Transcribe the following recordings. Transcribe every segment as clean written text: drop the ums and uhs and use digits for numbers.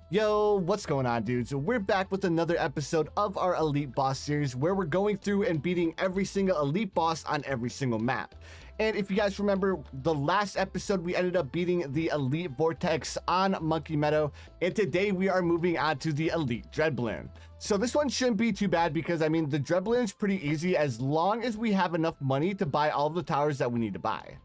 Yo, what's going on, dudes? So we're back with another episode of our Elite Boss series where we're going through and beating every single Elite Boss on every single map. And if you guys remember the last episode, we ended up beating the Elite Vortex on Monkey Meadow, and today we are moving on to the Elite Dread Bloon. So this one shouldn't be too bad because, I mean, the Dread Bloon is pretty easy as long as we have enough money to buy all of the towers that we need to buy.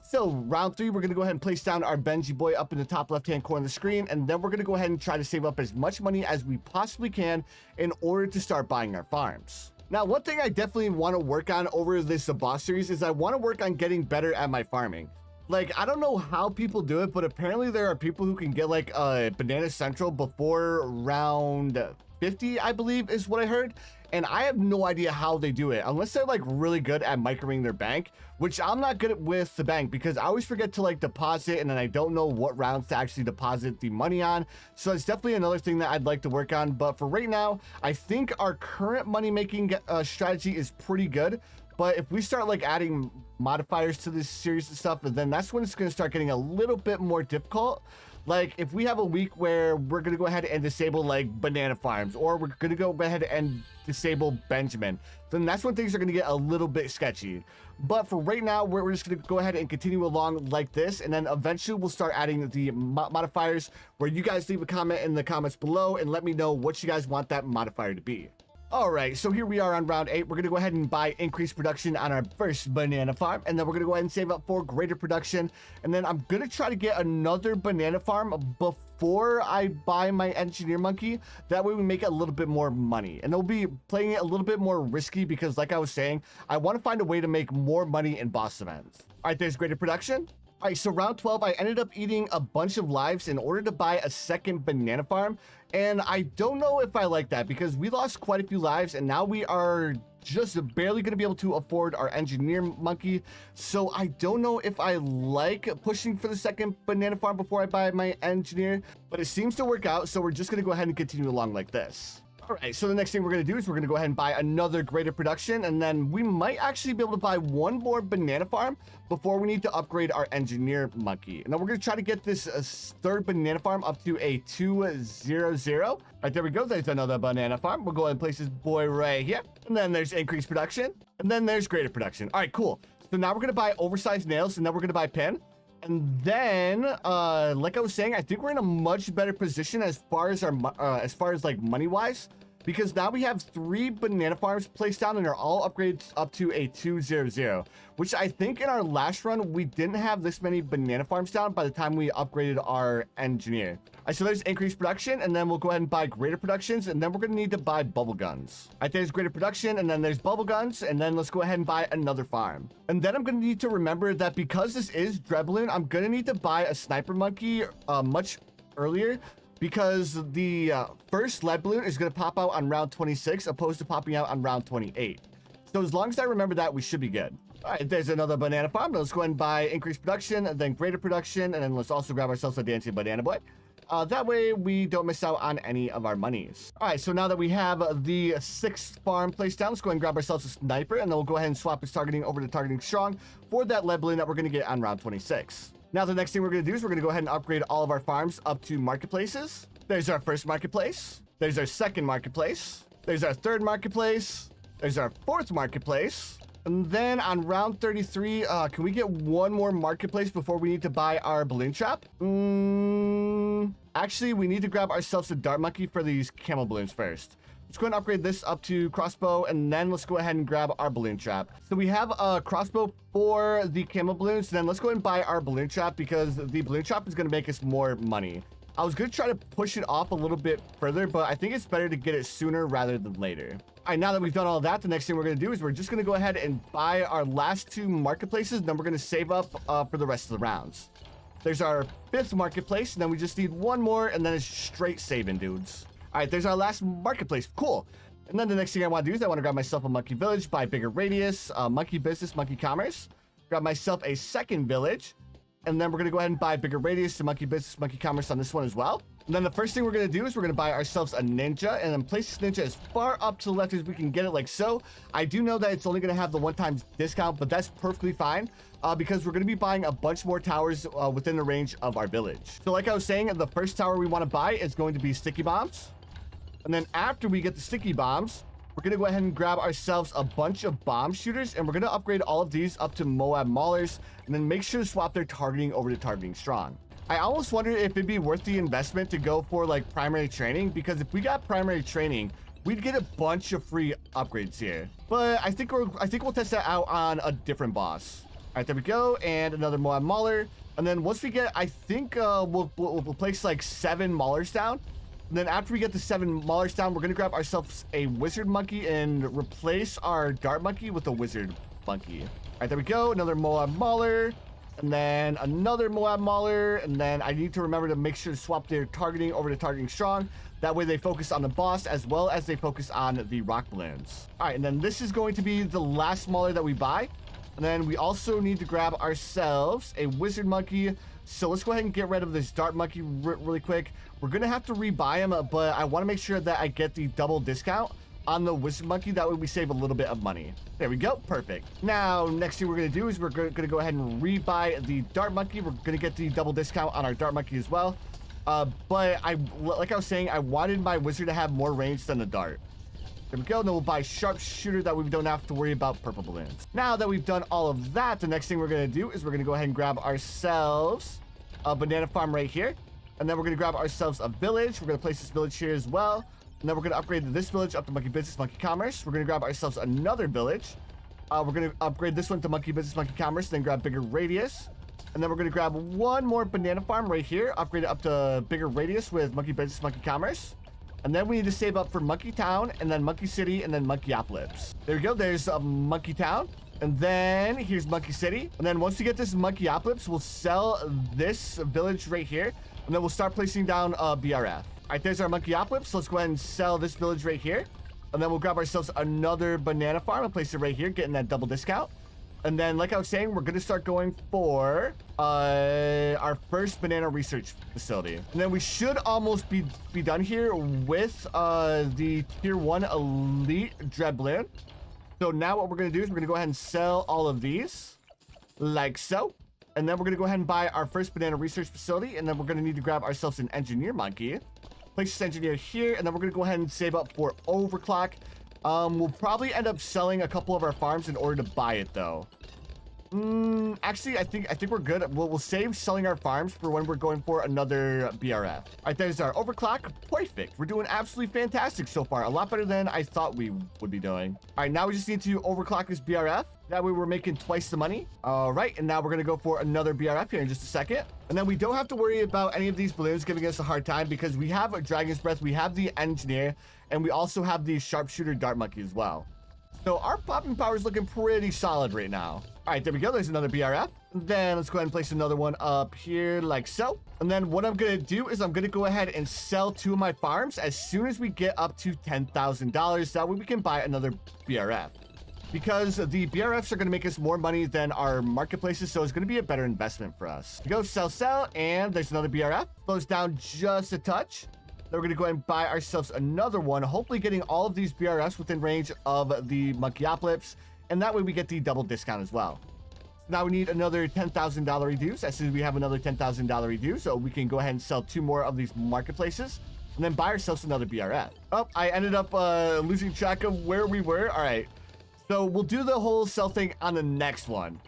So round 3, we're going to go ahead and place down our Benji boy up in the top left-hand corner of the screen, and then we're going to go ahead and try to save up as much money as we possibly can in order to start buying our farms. Now, one thing I definitely want to work on over this boss series is I want to work on getting better at my farming. Like, I don't know how people do it, but apparently there are people who can get like a Banana Central before round 50, I believe is what I heard. And I have no idea how they do it unless they're like really good at microing their bank, which I'm not good at with the bank because I always forget to like deposit and then I don't know what rounds to actually deposit the money on. So it's definitely another thing that I'd like to work on. But for right now, I think our current money making strategy is pretty good. But if we start like adding modifiers to this series and stuff, then that's when it's going to start getting a little bit more difficult. Like if we have a week where we're going to go ahead and disable like banana farms, or we're going to go ahead and disable Benjamin, then that's when things are going to get a little bit sketchy. But for right now, we're just going to go ahead and continue along like this, and then eventually we'll start adding the modifiers where you guys leave a comment in the comments below and let me know what you guys want that modifier to be. All right, so here we are on round 8. We're going to go ahead and buy increased production on our first banana farm, and then we're going to go ahead and save up for greater production. And then I'm going to try to get another banana farm before I buy my engineer monkey. That way we make a little bit more money, and it'll be playing it a little bit more risky because like I was saying, I want to find a way to make more money in boss events. All right, there's greater production. All right, so round 12, I ended up eating a bunch of lives in order to buy a second banana farm. And I don't know if I like that because we lost quite a few lives and now we are just barely going to be able to afford our engineer monkey. So I don't know if I like pushing for the second banana farm before I buy my engineer, but it seems to work out. So we're just going to go ahead and continue along like this. All right, so the next thing we're going to do is we're going to go ahead and buy another greater production, and then we might actually be able to buy one more banana farm before we need to upgrade our engineer monkey. And then we're going to try to get this third banana farm up to a 200. All right, there we go. There's another banana farm. We'll go ahead and place this boy right here. And then there's increased production, and then there's greater production. All right, cool. So now we're going to buy oversized nails, and then we're going to buy pin. And then, like I was saying, I think we're in a much better position as far as like money-wise, because now we have 3 banana farms placed down and they're all upgraded up to a 200, which I think in our last run, we didn't have this many banana farms down by the time we upgraded our engineer. All right, so there's increased production, and then we'll go ahead and buy greater productions, and then we're going to need to buy bubble guns. All right, there's greater production, and then there's bubble guns, and then let's go ahead and buy another farm. And then I'm going to need to remember that because this is Dread Bloon, I'm going to need to buy a sniper monkey much earlier, because the first lead balloon is going to pop out on round 26 opposed to popping out on round 28. So as long as I remember that, we should be good. All right, there's another banana farm. Let's go ahead and buy increased production and then greater production, and then let's also grab ourselves a dancing banana boy. That way we don't miss out on any of our monies. All right, so now that we have the 6th farm placed down, let's go ahead and grab ourselves a sniper, and then we'll go ahead and swap its targeting over to targeting strong for that lead balloon that we're going to get on round 26. Now, the next thing we're going to do is we're going to go ahead and upgrade all of our farms up to marketplaces. There's our first marketplace. There's our second marketplace. There's our third marketplace. There's our 4th marketplace. And then on round 33, can we get one more marketplace before we need to buy our balloon trap? Actually, we need to grab ourselves a dart monkey for these camel balloons first. Let's go ahead and upgrade this up to crossbow, and then let's go ahead and grab our balloon trap. So we have a crossbow for the camel balloons, and then let's go ahead and buy our balloon trap because the balloon trap is going to make us more money. I was going to try to push it off a little bit further, but I think it's better to get it sooner rather than later. All right, now that we've done all of that, the next thing we're going to do is we're just going to go ahead and buy our last 2 marketplaces, and then we're going to save up for the rest of the rounds. There's our 5th marketplace, and then we just need one more, and then it's straight saving, dudes. All right, there's our last marketplace. Cool. And then the next thing I want to do is I want to grab myself a monkey village, buy bigger radius, monkey business, monkey commerce. Grab myself a second village. And then we're going to go ahead and buy bigger radius to monkey business, monkey commerce on this one as well. And then the first thing we're going to do is we're going to buy ourselves a ninja and then place this ninja as far up to the left as we can get it, like so. I do know that it's only going to have the one-time discount, but that's perfectly fine because we're going to be buying a bunch more towers within the range of our village. So like I was saying, the first tower we want to buy is going to be sticky bombs. And then after we get the sticky bombs, we're going to go ahead and grab ourselves a bunch of bomb shooters, and we're going to upgrade all of these up to Moab Maulers, and then make sure to swap their targeting over to targeting strong. I almost wonder if it'd be worth the investment to go for like primary training, because if we got primary training, we'd get a bunch of free upgrades here. But I think we'll test that out on a different boss. All right, there we go, and another Moab Mauler. And then once we get, I think we'll place like 7 Maulers down. And then after we get the 7 Maulers down, we're gonna grab ourselves a Wizard Monkey and replace our Dart Monkey with a Wizard Monkey. All right, there we go, another Moab Mauler. And then another Moab Mauler, and then I need to remember to make sure to swap their targeting over to targeting strong. That way they focus on the boss as well as they focus on the rock balloons. All right, and then this is going to be the last Mauler that we buy. And then we also need to grab ourselves a Wizard Monkey. So let's go ahead and get rid of this Dart Monkey really quick. We're gonna have to rebuy him, but I want to make sure that I get the double discount on the Wizard Monkey. That way we save a little bit of money. There we go, perfect. Now next thing we're gonna do is we're gonna go ahead and rebuy the Dart Monkey. We're gonna get the double discount on our Dart Monkey as well, but like I was saying, I wanted my wizard to have more range than the dart. There we go. Then we'll buy sharpshooter that we don't have to worry about purple balloons. Now that we've done all of that, the next thing we're gonna do is we're gonna go ahead and grab ourselves a banana farm right here, and then we're gonna grab ourselves a village. We're gonna place this village here as well. And then we're going to upgrade this village up to Monkey Business, Monkey Commerce. We're going to grab ourselves another village. We're going to upgrade this one to Monkey Business, Monkey Commerce, then grab bigger radius. And then we're going to grab one more banana farm right here, upgrade it up to bigger radius with Monkey Business, Monkey Commerce. And then we need to save up for Monkey Town, and then Monkey City, and then Monkeyopolis. There we go. There's Monkey Town. And then here's Monkey City. And then once we get this Monkeyopolis, we'll sell this village right here. And then we'll start placing down BRF. All right, there's our Monkeyopolis. So let's go ahead and sell this village right here. And then we'll grab ourselves another banana farm and place it right here, getting that double discount. And then, like I was saying, we're going to start going for our first banana research facility. And then we should almost be done here with the tier 1 Elite Dread Bloon. So now what we're going to do is we're going to go ahead and sell all of these like so. And then we're going to go ahead and buy our first banana research facility. And then we're going to need to grab ourselves an engineer monkey. Place this engineer here. And then we're going to go ahead and save up for overclock. We'll probably end up selling a couple of our farms in order to buy it, though. Actually, I think we're good. We'll save selling our farms for when we're going for another BRF. All right, there's our overclock. Perfect. We're doing absolutely fantastic so far. A lot better than I thought we would be doing. All right, now we just need to overclock this BRF. That way we're making twice the money. All right, and now we're going to go for another BRF here in just a second. And then we don't have to worry about any of these balloons giving us a hard time because we have a Dragon's Breath, we have the Engineer, and we also have the Sharpshooter Dart Monkey as well. So our popping power is looking pretty solid right now. All right, there we go. There's another BRF. Then let's go ahead and place another one up here like so. And then what I'm going to do is I'm going to go ahead and sell 2 of my farms as soon as we get up to $10,000. That way we can buy another BRF. Because the BRFs are going to make us more money than our marketplaces, so it's going to be a better investment for us. Go sell, and there's another BRF. Slows down just a touch. Then we're going to go ahead and buy ourselves another one, hopefully getting all of these BRFs within range of the Monkeyopolis, and that way we get the double discount as well. Now we need another $10,000 reduce. As soon as we have another $10,000 reduce, so we can go ahead and sell 2 more of these marketplaces, and then buy ourselves another BRF. Oh, I ended up losing track of where we were. All right. So we'll do the whole sell thing on the next one.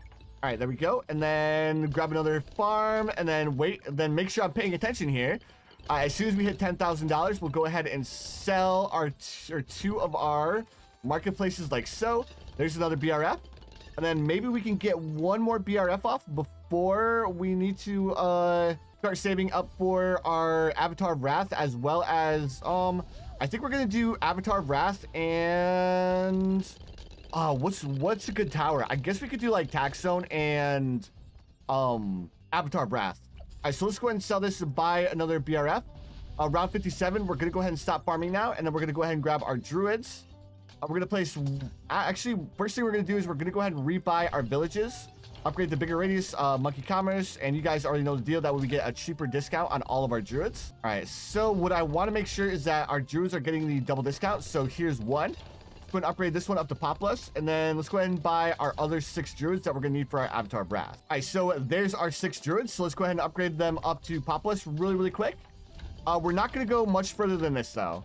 All right, there we go. And then grab another farm and then wait. And then make sure I'm paying attention here. As soon as we hit $10,000, we'll go ahead and sell our 2 of our marketplaces like so. There's another BRF. And then maybe we can get 1 more BRF off before we need to start saving up for our Avatar of Wrath, as well as I think we're gonna do Avatar of Wrath and what's a good tower? I guess we could do like Tax Zone and Avatar of Wrath. All right, so let's go ahead and sell this to buy another BRF. Round 57, we're gonna go ahead and stop farming now, and then we're gonna go ahead and grab our druids. We're gonna place, actually, first thing we're gonna do is we're gonna go ahead and rebuy our villages. Upgrade the bigger radius, monkey commerce, and you guys already know the deal. That way we get a cheaper discount on all of our druids. All right, so what I want to make sure is that our druids are getting the double discount. So here's one. Let's go and upgrade this one up to Populous, and then let's go ahead and buy our other 6 druids that we're gonna need for our Avatar of Wrath. All right, so there's our 6 druids. So let's go ahead and upgrade them up to Populous really quick. We're not gonna go much further than this though.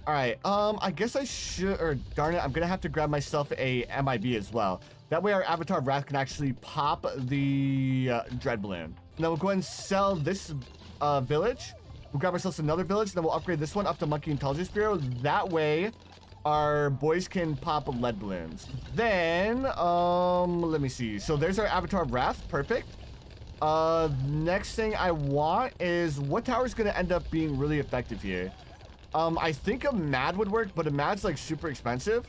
All right, I guess I should, or darn it, I'm gonna have to grab myself a MIB as well. That way our Avatar of Wrath can actually pop the Dread Bloon. And then we'll go ahead and sell this village. We'll grab ourselves another village, and then we'll upgrade this one up to Monkey Intelligence Bureau. That way our boys can pop lead balloons. Then, let me see. So there's our Avatar of Wrath, perfect. Next thing I want is what tower is gonna end up being really effective here? I think a Mad would work, but a Mad's like super expensive.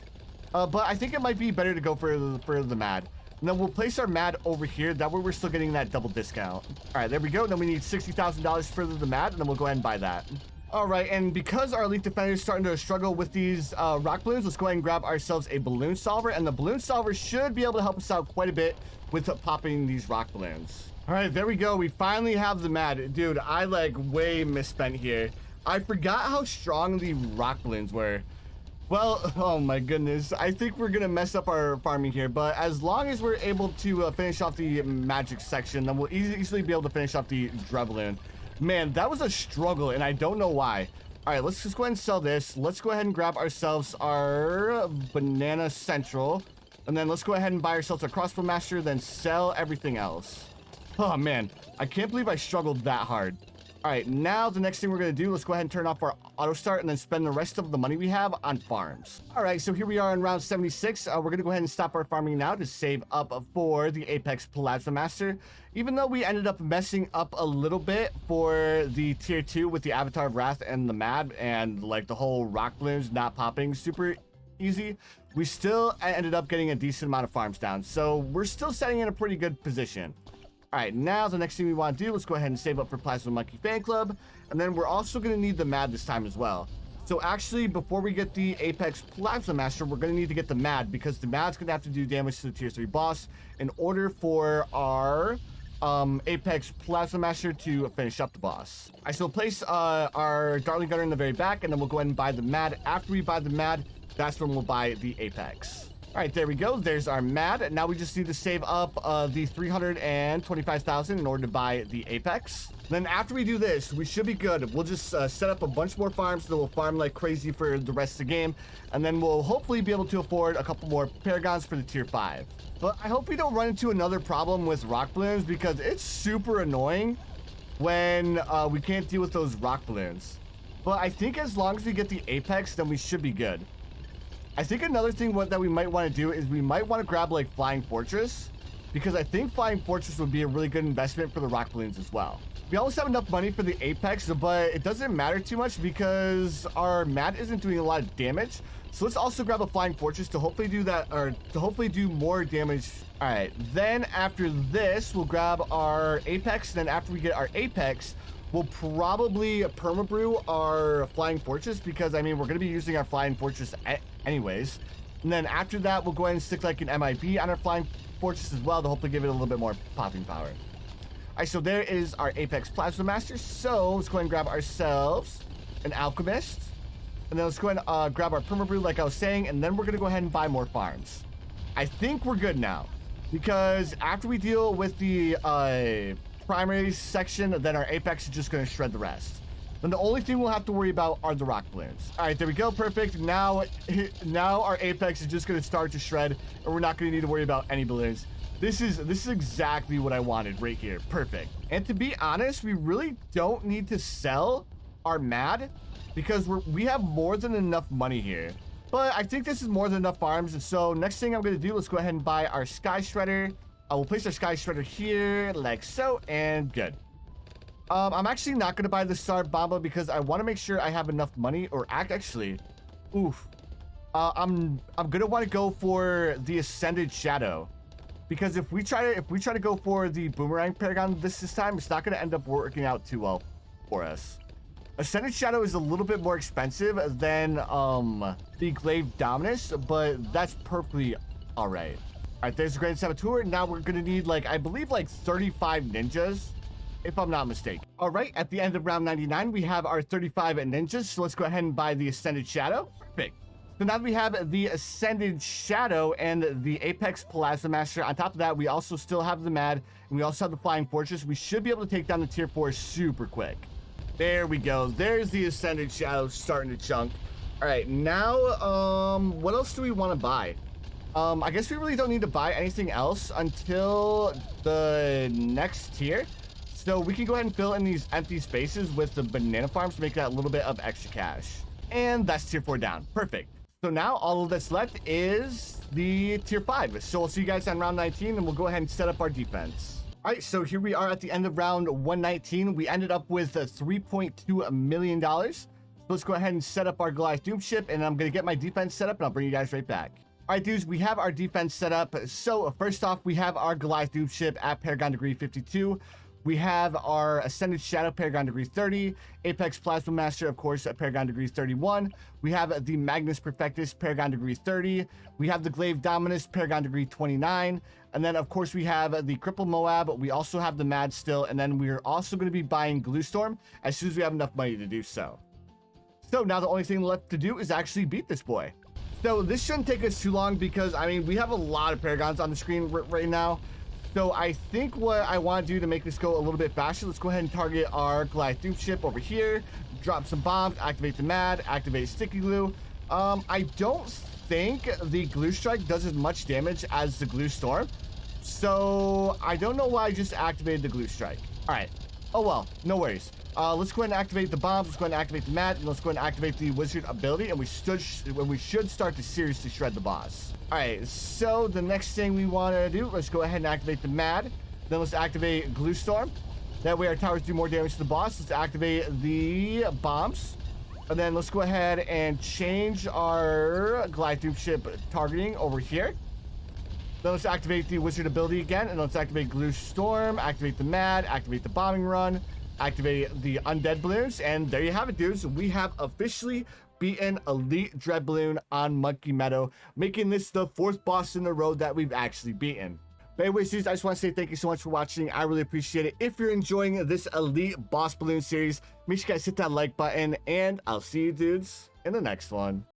But I think it might be better to go for the Mad. And then we'll place our Mad over here. That way we're still getting that double discount. All right, there we go. Then we need $60,000 for the Mad, and then we'll go ahead and buy that. All right, and because our Elite Defender is starting to struggle with these rock balloons, let's go ahead and grab ourselves a balloon solver. And the balloon solver should be able to help us out quite a bit with popping these rock balloons. All right, there we go. We finally have the Mad. Dude, I like way misspent here. I forgot how strong the rock balloons were. Well, oh my goodness. I think we're gonna mess up our farming here, but as long as we're able to finish off the magic section, then we'll easily be able to finish off the Dread Bloon. Man, that was a struggle, and I don't know why. All right, let's just go ahead and sell this. Let's go ahead and grab ourselves our Banana Central, and then let's go ahead and buy ourselves a Crossbow Master, then sell everything else. Oh man, I can't believe I struggled that hard. All right, now the next thing we're gonna do, let's go ahead and turn off our auto start and then spend the rest of the money we have on farms. All right, so here we are in round 76. We're gonna go ahead and stop our farming now to save up for the Apex Plasma Master. Even though we ended up messing up a little bit for the tier 2 with the Avatar of Wrath and the Mad, and like the whole rock balloons not popping super easy, we still ended up getting a decent amount of farms down. So we're still setting in a pretty good position. All right, now the next thing we want to do, let's go ahead and save up for Plasma Monkey Fan Club. And then we're also going to need the Mad this time as well. So actually, before we get the Apex Plasma Master, we're going to need to get the Mad, because the Mad's going to have to do damage to the tier 3 boss in order for our Apex Plasma Master to finish up the boss. All right, so we'll place our Darling Gunner in the very back, and then we'll go ahead and buy the Mad. After we buy the Mad, that's when we'll buy the Apex. All right, there we go. There's our Mad. Now we just need to save up the 325,000 in order to buy the Apex. Then after we do this, we should be good. We'll just set up a bunch more farms, then we'll farm like crazy for the rest of the game, and then we'll hopefully be able to afford a couple more Paragons for the tier 5. But I hope we don't run into another problem with rock balloons, because it's super annoying when we can't deal with those rock balloons. But I think as long as we get the Apex, then we should be good. I think another thing that we might want to do is we might want to grab like Flying Fortress, because I think Flying Fortress would be a really good investment for the rock balloons as well. We almost have enough money for the Apex, but it doesn't matter too much because our Mad isn't doing a lot of damage. So let's also grab a Flying Fortress to hopefully do that, or to hopefully do more damage. All right, then after this, we'll grab our Apex. And then after we get our Apex, we'll probably permabrew our Flying Fortress, because I mean, we're going to be using our Flying Fortress anyways. And then after that, we'll go ahead and stick like an MIB on our Flying Fortress as well to hopefully give it a little bit more popping power. All right, so there is our Apex Plasma Master. So let's go ahead and grab ourselves an Alchemist. And then let's go ahead and grab our permabrew like I was saying, and then we're going to go ahead and buy more farms. I think we're good now, because after we deal with the primary section, then our Apex is just going to shred the rest. Then the only thing we'll have to worry about are the rock balloons. All right, there we go. Perfect. Now our Apex is just going to start to shred, and we're not going to need to worry about any balloons. This is exactly what I wanted right here. Perfect. And to be honest, we really don't need to sell our Mad, because we have more than enough money here. But I think this is more than enough farms. And so next thing I'm going to do, let's go ahead and buy our Sky Shredder. We'll place our Sky Shredder here like so, and good. I'm actually not going to buy the Star Bomba because I want to make sure I have enough money, or actually, oof. I'm going to want to go for the Ascended Shadow, because if we try to go for the Boomerang Paragon this time, it's not going to end up working out too well for us. Ascended Shadow is a little bit more expensive than the Glaive Dominus, but that's perfectly all right. All right, there's the Great Saboteur. Now we're gonna need like, I believe like 35 ninjas, if I'm not mistaken. All right, at the end of round 99, we have our 35 ninjas. So let's go ahead and buy the Ascended Shadow. Perfect. So now that we have the Ascended Shadow and the Apex Plasma Master, on top of that, we also still have the Mad, and we also have the Flying Fortress. We should be able to take down the tier 4 super quick. There we go. There's the Ascended Shadow starting to chunk. All right, now, what else do we want to buy? I guess we really don't need to buy anything else until the next tier. So we can go ahead and fill in these empty spaces with the banana farms to make that a little bit of extra cash. And that's tier 4 down. Perfect. So now all that's left is the tier 5. So we'll see you guys on round 19, and we'll go ahead and set up our defense. All right, so here we are at the end of round 119. We ended up with $3.2 million. So let's go ahead and set up our Goliath Doom ship, and I'm going to get my defense set up, and I'll bring you guys right back. All right, dudes, we have our defense set up. So first off, we have our Goliath Doom ship at Paragon Degree 52. We have our Ascended Shadow, Paragon Degree 30. Apex Plasma Master, of course, at Paragon Degree 31. We have the Magnus Perfectus, Paragon Degree 30. We have the Glaive Dominus, Paragon Degree 29. And then, of course, we have the Cripple Moab. We also have the Mad still. And then we're also going to be buying Gluestorm as soon as we have enough money to do so. So now the only thing left to do is actually beat this boy. So this shouldn't take us too long because, I mean, we have a lot of Paragons on the screen right now. So I think what I want to do to make this go a little bit faster, let's go ahead and target our Goliath Doom ship over here, drop some bombs, activate the Mad, activate Sticky Glue. I don't think the Glue Strike does as much damage as the Glue Storm. So I don't know why I just activated the Glue Strike. All right. Oh, well, no worries. Let's go ahead and activate the bombs. Let's go ahead and activate the Mad, and let's go ahead and activate the Wizard ability, and we should start to seriously shred the boss. All right, so the next thing we want to do, let's go ahead and activate the Mad. Then let's activate Glue Storm. That way our towers do more damage to the boss. Let's activate the bombs. And then let's go ahead and change our Goliath Doom ship targeting over here. Then let's activate the Wizard ability again, and let's activate Glue Storm, activate the Mad, activate the Bombing Run, activate the Undead Balloons, and there you have it, dudes. We have officially beaten Elite Dread Bloon on Monkey Meadow, making this the 4th boss in a row that we've actually beaten. But anyways, dudes, I just want to say thank you so much for watching. I really appreciate it. If you're enjoying this Elite Boss Balloon series, make sure you guys hit that like button, and I'll see you dudes in the next one.